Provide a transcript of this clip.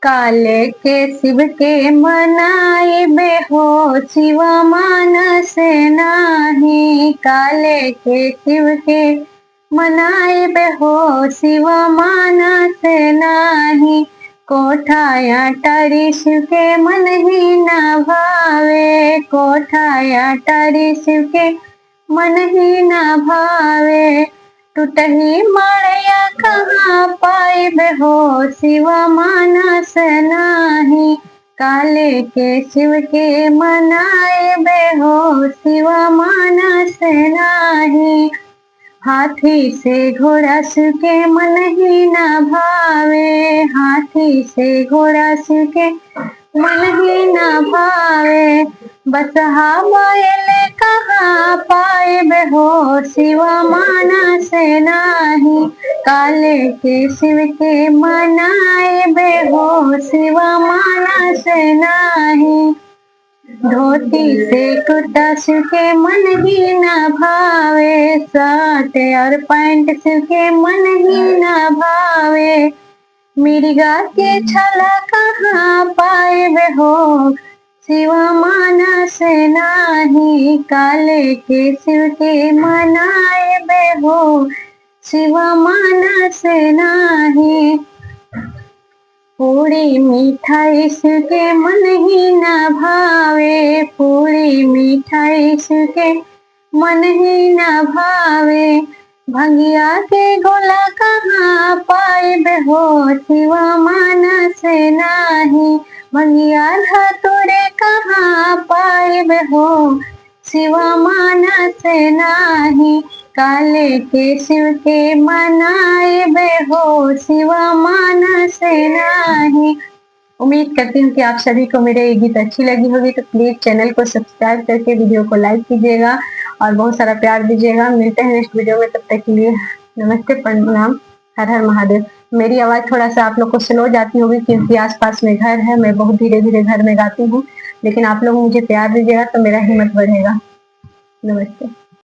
काले के शिव के मनाए बेहो शिव मानस नाही। काले के शिव के मनाए बेहो शिव मानस नाही। कोठाया टारी शिव के मन ही न भावे। कोठाया टारी शिव के मन ही न भावे। टूटही माड़िया कहाँ पाइब हो शिव मानस नाही। काले के शिव के मनाए बेहो शिव मानस नाही। हाथी से घोड़ा शिव के मन ही न भावे। हाथी से घोड़ा शिव के मन ही न भावे। बसहा बैल कहाँ पाइब हो शिव मानस नाही। काले के शिव के मनाए बेहो शिव मानस नाही। धोती से कुर्ता शिव के मन ही न भावे। शर्ट और पैंट शिव के मन ही न भावे। मिर्गा के छाला कहाँ पाइब हो शिव मानस नाही। काले के शिव के मनाए बेहो शिव मानस नाही। पूरी मिठाई शिव के मन ही न भावे। पूरी मिठाई शिव के मन ही न भावे। भंगिया के गोला कहाँ पाइब हो शिव मानस नाही। भंगिया धतूरे कहाँ पाइब हो शिव मानस नाही। काले के शिव के मनाए बेहो शिव मानस नाही। उम्मीद करती हूँ कि आप सभी को मेरे ये गीत अच्छी लगी होगी, तो प्लीज चैनल को सब्सक्राइब करके वीडियो को लाइक कीजिएगा और बहुत सारा प्यार दीजिएगा। मिलते हैं नेक्स्ट वीडियो में, तब तक के लिए नमस्ते, प्रणाम, हर हर महादेव। मेरी आवाज थोड़ा सा आप लोग को स्लो जाती होगी क्योंकि आसपास में घर है, मैं बहुत धीरे धीरे घर में गाती हूँ, लेकिन आप लोग मुझे प्यार दीजिएगा तो मेरा हिम्मत बढ़ेगा। नमस्ते।